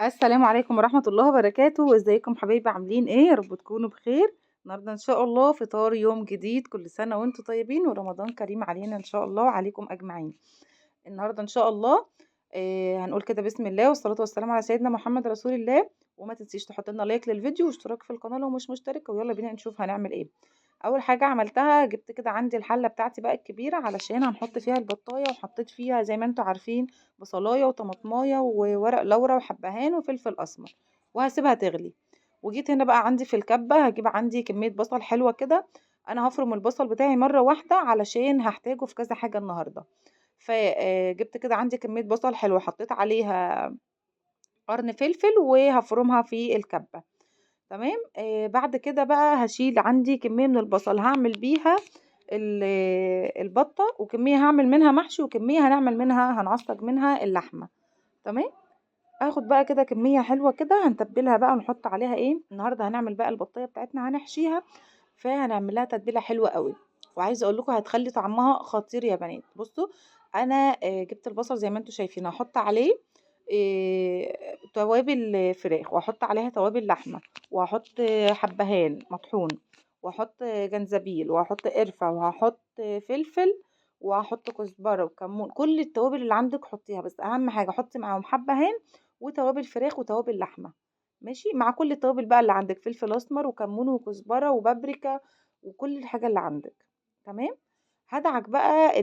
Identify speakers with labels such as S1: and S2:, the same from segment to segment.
S1: السلام عليكم ورحمة الله وبركاته، ازيكم حبايبي عاملين ايه؟ يا رب تكونوا بخير. النهارده ان شاء الله فطار يوم جديد، كل سنة وانتم طيبين ورمضان كريم علينا ان شاء الله وعليكم اجمعين. النهارده ان شاء الله هنقول كده بسم الله والصلاة والسلام على سيدنا محمد رسول الله. وما تنسيش تحط لنا لايك للفيديو واشتراك في القناة لو مش مشترك، ويلا بينا نشوف هنعمل ايه. اول حاجة عملتها جبت كده عندي الحلة بتاعتي بقى الكبيرة علشان هنحط فيها البطاية، وحطيت فيها زي ما انتم عارفين بصلاية وطماطماية وورق لورا وحبهان وفلفل اسمر، وهسيبها تغلي. وجيت هنا بقى عندي في الكبة هجيب عندي كمية بصل حلوة كده. انا هفرم البصل بتاعي مرة واحدة علشان هحتاجه في كذا حاجة النهاردة. فجبت كده عندي كمية بصل حلوة، حطيت عليها قرن فلفل وهفرمها في الكبة. تمام. بعد كده بقى هشيل عندي كمية من البصل هعمل بيها البطة، وكمية هعمل منها محشي، وكمية هنعمل منها هنعصج منها اللحمة. تمام. هاخد بقى كده كمية حلوة كده هنتبلها بقى ونحط عليها ايه النهاردة، هنعمل بقى البطية بتاعتنا هنحشيها، فهنعمل لها تتبيلة حلوة قوي. وعايزة اقول لكم هتخلي طعمها خطير يا بنات. بصوا، انا جبت البصل زي ما انتم شايفين، هحط عليه توابل فراخ، واحط عليها توابل لحمة، واحط حبهان مطحون، واحط جنزبيل، واحط قرفة، وهحط فلفل، وهحط كزبرة وكمون. كل التوابل اللي عندك حطيها، بس اهم حاجة حطي معاهم حبهان وتوابل فراخ وتوابل لحمة. ماشي مع كل التوابل بقى اللي عندك، فلفل اسمر وكمون وكزبرة وبابريكا وكل الحاجة اللي عندك. تمام. هدعك بقى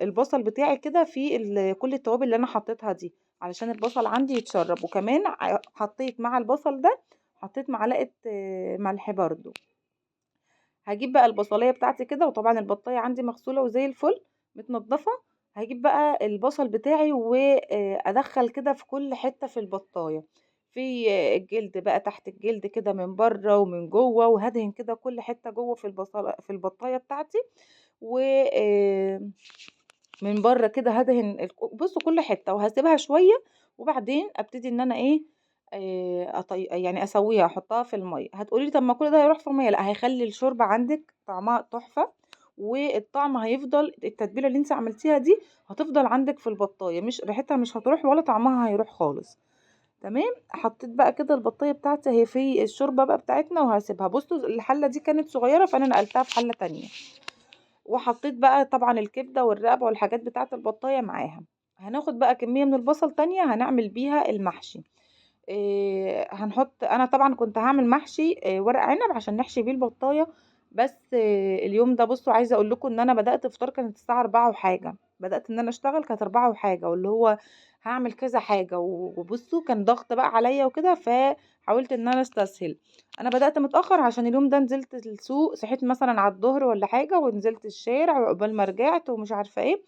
S1: البصل بتاعي كده في كل التوابل اللي انا حطيتها دي علشان البصل عندي يتشرب. وكمان حطيت مع البصل ده حطيت معلقة ملح برضو. هجيب بقى البصلية بتاعتي كده، وطبعا البطاية عندي مغسولة وزي الفل متنضفة. هجيب بقى البصل بتاعي وادخل كده في كل حتة في البطاية، في الجلد بقى تحت الجلد كده من بره ومن جوه، وهدهن كده كل حتة جوه في البصل في البطاية بتاعتي. و من بره كده هدهن بصوا كل حتة، وهسيبها شوية. وبعدين ابتدي ان انا ايه يعني اسويها احطها في الميه. هتقولي لي طب ما كل ده هيروح في الميه؟ لا، هيخلي الشوربه عندك طعمها تحفه، والطعم هيفضل، التتبيله اللي انت عملتيها دي هتفضل عندك في البطايه، مش ريحتها مش هتروح ولا طعمها هيروح خالص. تمام. حطيت بقى كده البطايه بتاعتي هي في الشوربه بقى بتاعتنا، وهسيبها. بصوا الحله دي كانت صغيره فانا نقلتها في حله تانية، وحطيت بقى طبعا الكبدة والرقبة والحاجات بتاعة البطاية معاها. هناخد بقى كمية من البصل تانية هنعمل بيها المحشي. هنحط، انا طبعا كنت هعمل محشي ورق عنب عشان نحشي بيه البطاية. بس اليوم ده بصوا عايزة اقول لكم ان انا بدأت افطار كانت الساعة 4 وحاجة، بدأت ان انا اشتغل كانت 4 وحاجة، واللي هو هعمل كذا حاجة. وبصوا كان ضغط بقى عليا وكده، فحاولت ان انا استسهل. انا بدأت متأخر عشان اليوم ده نزلت السوق، صحيت مثلا على الظهر ولا حاجة ونزلت الشارع وعقبال ما رجعت ومش عارفة ايه.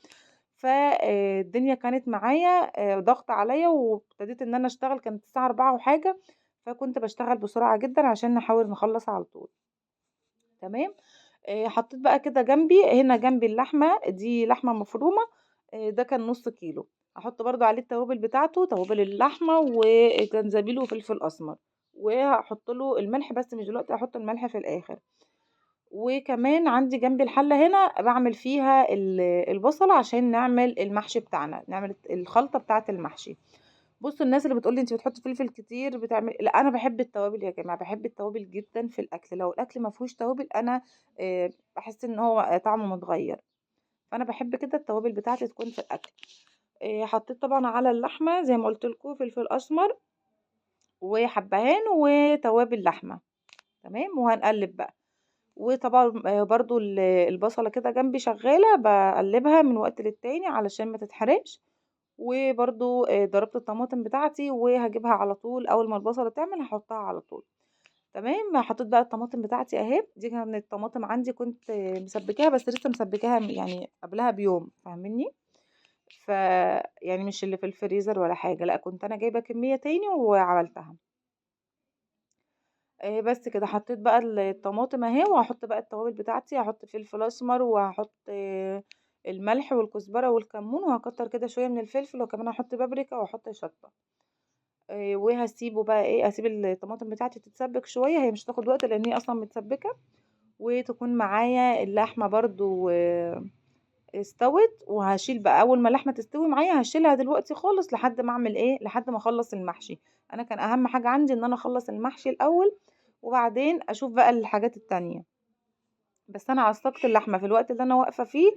S1: فالدنيا كانت معايا ضغط عليا، وابتديت ان انا اشتغل كانت الساعة 4 وحاجة، فكنت بشتغل بسرعة جدا عشان نحاول نخلص على طول. تمام. حطيت بقى كده جنبي، هنا جنبي اللحمة دي لحمة مفرومة، ده كان نص كيلو. هحط برضو عليه التوابل بتاعته، توابل اللحمة وجنزبيل وفلفل اسمر، وهحط له الملح بس مش دلوقتي، هحط الملح في الاخر. وكمان عندي جنب الحلة هنا بعمل فيها البصل عشان نعمل المحشي بتاعنا، نعمل الخلطة بتاعة المحشي. بصوا الناس اللي بتقولي انت بتحطي فلفل كتير بتعمل، لا انا بحب التوابل يا جماعة، بحب التوابل جدا في الاكل. لو الاكل ما فيهوش توابل انا بحس ان هو طعمه متغير، فانا بحب كده التوابل بتاعتي تكون في الاكل. حطيت طبعا على اللحمة زي ما قلت لكم فلفل اسمر وحبهان وتوابل لحمة. تمام. وهنقلب بقى. وطبعا برضو البصلة كده جنبي شغالة بقلبها من وقت للتاني علشان ما تتحرقش. وبرضو ضربت الطماطم بتاعتي وهجيبها على طول اول ما البصلة تعمل هحطها على طول. تمام. حطيت بقى الطماطم بتاعتي اهي، دي كانت الطماطم عندي كنت مسبكاها، بس لسه مسبكاها يعني قبلها بيوم، فاهميني؟ ف يعني مش اللي في الفريزر ولا حاجة، لا كنت انا جايبة كمية تاني وعملتها. بس كده حطيت بقى الطماطم اهي، وهحط بقى التوابل بتاعتي، هحط فلفل اسمر، وهحط الملح والكزبره والكمون، وهكتر كده شويه من الفلفل، وكمان هحط بابريكا وهحط شطه. وهسيبه بقى ايه، اسيب الطماطم بتاعتي تتسبك شويه، هي مش هتاخد وقت لان هي اصلا متسبكه. وتكون معايا اللحمه برضو استوت، وهشيل بقى اول ما اللحمه تستوي معايا هشيلها دلوقتي خالص لحد ما اعمل ايه، لحد ما اخلص المحشي. انا كان اهم حاجه عندي ان انا اخلص المحشي الاول، وبعدين اشوف بقى الحاجات التانية. بس انا عصقت اللحمه في الوقت اللي انا واقفه فيه،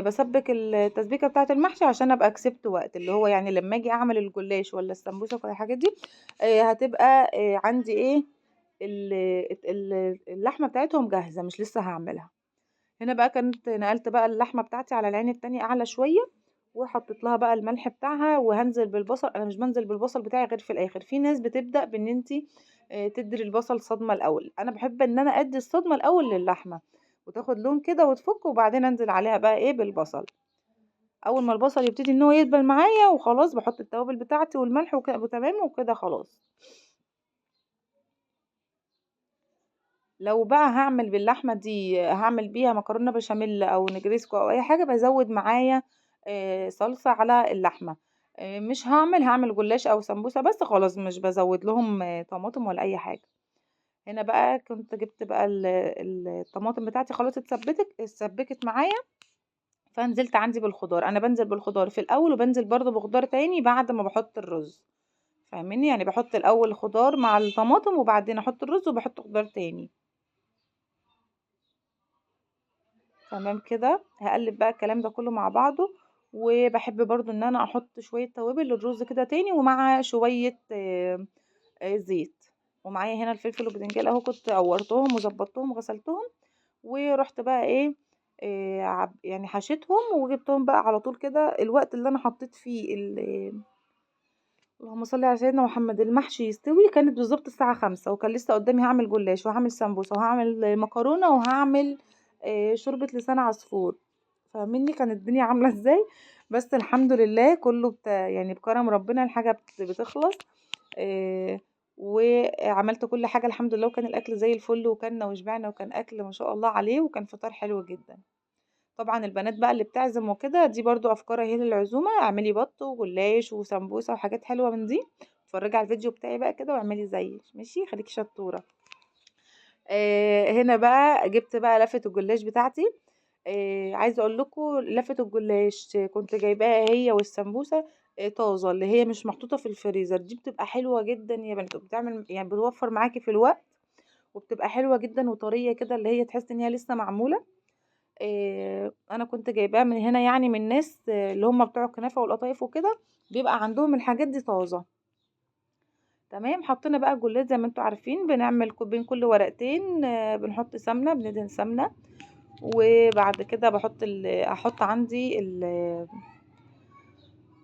S1: بسبك التسبيكه بتاعه المحشي عشان ابقى كسبت وقت، اللي هو يعني لما اجي اعمل الجلاش ولا السمبوسه ولا الحاجات دي هتبقى عندي ايه، اللحمه بتاعتهم جاهزه، مش لسه هعملها. هنا بقى كنت نقلت بقى اللحمه بتاعتي على العين التانية اعلى شويه، وحطيت لها بقى الملح بتاعها، وهنزل بالبصل. انا مش بنزل بالبصل بتاعي غير في الاخر. في ناس بتبدا بان انتي تدي البصل صدمه الاول، انا بحب ان انا ادي الصدمه الاول للحمه وتاخد لون كده وتفك، وبعدين انزل عليها بقى ايه بالبصل. اول ما البصل يبتدي ان هو يدبل معايا وخلاص، بحط التوابل بتاعتي والملح وتمام وكده خلاص. لو بقى هعمل باللحمة دي، هعمل بيها مكرونة بشاميل او نجريسكو او اي حاجة، بزود معايا صلصة على اللحمة. مش هعمل جلاش او سمبوسة بس خلاص، مش بزود لهم طماطم ولا اي حاجة. هنا بقى كنت جبت بقى الطماطم بتاعتي خلاص اتسبكت معايا، فنزلت عندي بالخضار. انا بنزل بالخضار في الاول، وبنزل برضو بخضار تاني بعد ما بحط الرز. فاهميني؟ يعني بحط الاول الخضار مع الطماطم، وبعدين احط الرز وبحط خضار تاني. تمام كده. هقلب بقى الكلام ده كله مع بعضه. وبحب برضو ان انا احط شوية توابل للرز كده تاني، ومع شوية زيت. ومعايا هنا الفلفل والبدنجان اهو، كنت قورتهم وظبطتهم وغسلتهم، ورحت بقى ايه يعني حشيتهم وجبتهم بقى على طول كده. الوقت اللي انا حطيت فيه اللهم صل على سيدنا محمد المحشي يستوي كانت بالظبط الساعة 5، وكان لسه قدامي هعمل جلاش وهعمل سمبوسة وهعمل مكرونة وهعمل شوربة لسان عصفور. فاهميني كانت الدنيا عاملة ازاي؟ بس الحمد لله كله يعني بكرم ربنا الحاجة بتخلص. آه، وعملت كل حاجة الحمد لله، وكان الأكل زي الفل، وكلنا وشبعنا، وكان أكل ما شاء الله عليه، وكان فطار حلو جدا. طبعا البنات بقى اللي بتعزم وكده، دي برضو افكار اهي للعزومه. اعملي بط وجلاش وسمبوسه وحاجات حلوه من دي. اتفرجي على الفيديو بتاعي بقى كده واعملي زيي، ماشي؟ خليكي شطوره. هنا بقى جبت بقى لفه الجلاش بتاعتي. عايزه اقول لكم لفه الجلاش كنت جايباها هي والسمبوسه طازه، اللي هي مش محطوطه في الفريزر. دي بتبقى حلوه جدا يا بنت، بتعمل يعني بتوفر معاكي في الوقت، وبتبقى حلوه جدا وطريه كده، اللي هي تحس ان هي لسه معموله. انا كنت جايباها من هنا، يعني من ناس اللي هم بتوع الكنافه والقطايف وكده، بيبقى عندهم الحاجات دي طازه. تمام. حطينا بقى الجلاش زي ما انتوا عارفين، بنعمل بين كل ورقتين بنحط سمنه، بندهن سمنه. وبعد كده احط عندي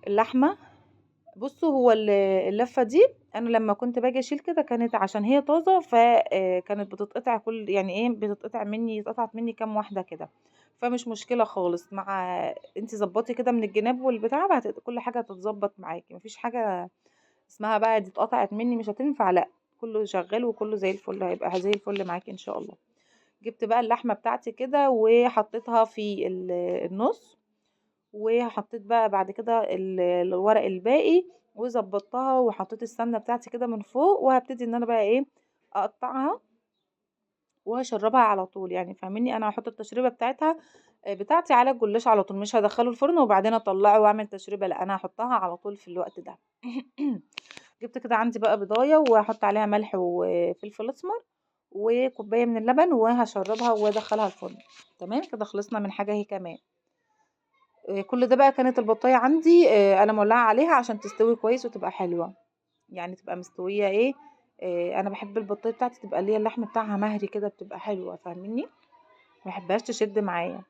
S1: اللحمه. بصوا، هو اللفه دي انا لما كنت باجي اشيل كده، كانت عشان هي طازه فكانت بتتقطع، كل يعني ايه بتتقطع مني، اتقطعت مني كام واحده كده. فمش مشكله خالص، مع انتي ظبطي كده من الجناب والبتاع، كل حاجه هتتظبط معاكي، مفيش حاجه اسمها بقى دي اتقطعت مني مش هتنفع، لا، كله شغال وكله زي الفل، هيبقى زي الفل معاكي ان شاء الله. جبت بقى اللحمه بتاعتي كده وحطيتها في النص، وحطيت بقى بعد كده الورق الباقي، وظبطتها وحطيت السمنه بتاعتي كده من فوق، وهبتدي ان انا بقى ايه اقطعها وهشربها على طول. يعني فاهميني؟ انا هحط التشريبه بتاعتي على الجلاش على طول، مش هدخله الفرن وبعدين اطلعه واعمل تشريبه، لا، انا هحطها على طول في الوقت ده. جبت كده عندي بقى بضايه، وهحط عليها ملح وفلفل اسمر وكوبايه من اللبن، وهشربها وادخلها الفرن. تمام كده، خلصنا من حاجه هي كمان. كل ده بقى كانت البطاية عندي انا مولعة عليها عشان تستوي كويس وتبقى حلوة، يعني تبقى مستوية ايه. انا بحب البطاية بتاعتي تبقى اللي هي اللحم بتاعها مهري كده، بتبقى حلوة، فاهميني؟ ما بحبهاش تشد معايا.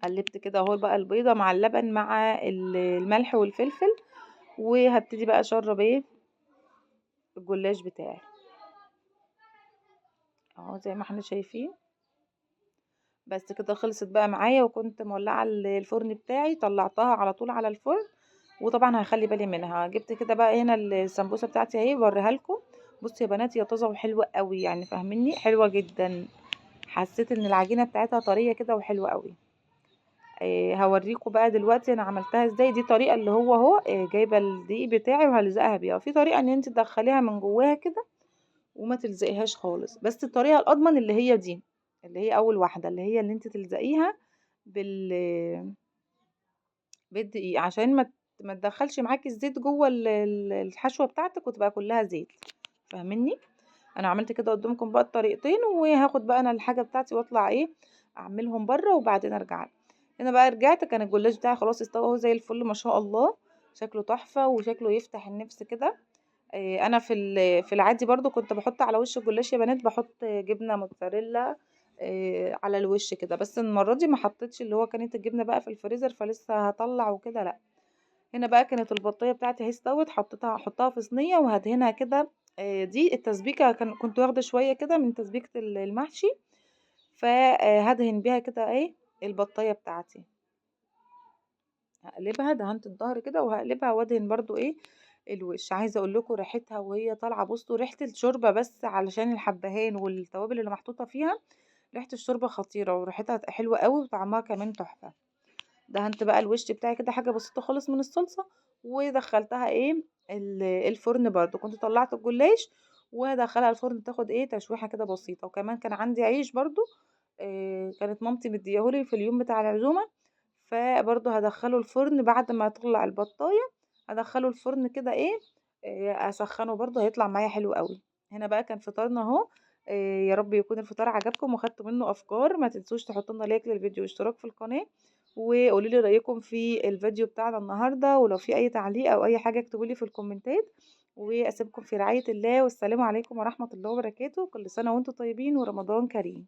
S1: قلبت كده اهو بقى البيضة مع اللبن مع الملح والفلفل، وهبتدي بقى اشرب ايه الجلاش بتاعي اهو زي ما احنا شايفين. بس كده خلصت بقى معايا، وكنت مولعة الفرن بتاعي، طلعتها على طول على الفرن. وطبعا هخلي بالي منها. جبت كده بقى هنا السمبوسه بتاعتي اهي، بوريها لكم. بصوا يا بنات، هي طازه وحلوه قوي، يعني فاهميني؟ حلوه جدا. حسيت ان العجينه بتاعتها طريه كده وحلوه قوي. هوريكم بقى دلوقتي انا عملتها ازاي. دي طريقه اللي هو جايبه الدقيق بتاعي وهلزقها بيها. في طريقه ان انت تدخليها من جواها كده وما تلزقيهاش خالص، بس الطريقه الاضمن اللي هي دي. اللي هي اول واحده، اللي هي اللي انت تلزقيها بال بالدقيق، عشان ما تدخلش معاكي الزيت جوه الحشوه بتاعتك وتبقى كلها زيت. فاهميني؟ انا عملت كده قدامكم بقى الطريقتين، وهاخد بقى انا الحاجه بتاعتي واطلع ايه اعملهم بره وبعدين ارجع لك. هنا بقى رجعت، كان الجلاش بتاعي خلاص استوى اهو زي الفل ما شاء الله، شكله تحفه وشكله يفتح النفس كده. انا في العادي برضو كنت بحط على وش الجلاش يا بنات، بحط جبنه موتزاريلا على الوش كده، بس المره دي ما حطيتش، اللي هو كانت الجبنه بقى في الفريزر فلسه هطلع وكده، لا. هنا بقى كانت البطايه بتاعتي اهي استوت، احطها في صينيه وهدهنها كده. دي التسبيكه، كنت واخده شويه كده من تسبيكه المحشي، فهدهن بيها كده ايه البطايه بتاعتي. هقلبها دهنت الظهر كده، وهقلبها وادهن برضو ايه الوش. عايزه اقول لكم ريحتها وهي طالعه، بصوا ريحه الشوربه بس علشان الحبهان والتوابل اللي محطوطه فيها، ريحه الشوربه خطيره وريحتها حلوه قوي وطعمها كمان تحفه. دهنت بقى الوش بتاعي كده حاجه بسيطه خالص من الصلصه، ودخلتها ايه الفرن. برضو كنت طلعت الجلاش وهدخلها الفرن تاخد ايه تشويحه كده بسيطه. وكمان كان عندي عيش برضو، كانت مامتي مديهولي في اليوم بتاع العزومه، فبرضو هدخله الفرن بعد ما اطلع البطايه، هدخله الفرن كده ايه اسخنه برضو هيطلع معايا حلو قوي. هنا بقى كان فطارنا اهو. يا رب يكون الفطار عجبكم وخدتوا منه افكار. ما تنسوش تحطوا لنا لايك للفيديو واشتراك في القناه، وقولوا لي رايكم في الفيديو بتاعنا النهارده، ولو في اي تعليق او اي حاجه اكتبوا لي في الكومنتات. واسيبكم في رعايه الله، والسلام عليكم ورحمه الله وبركاته. كل سنه وانتم طيبين ورمضان كريم.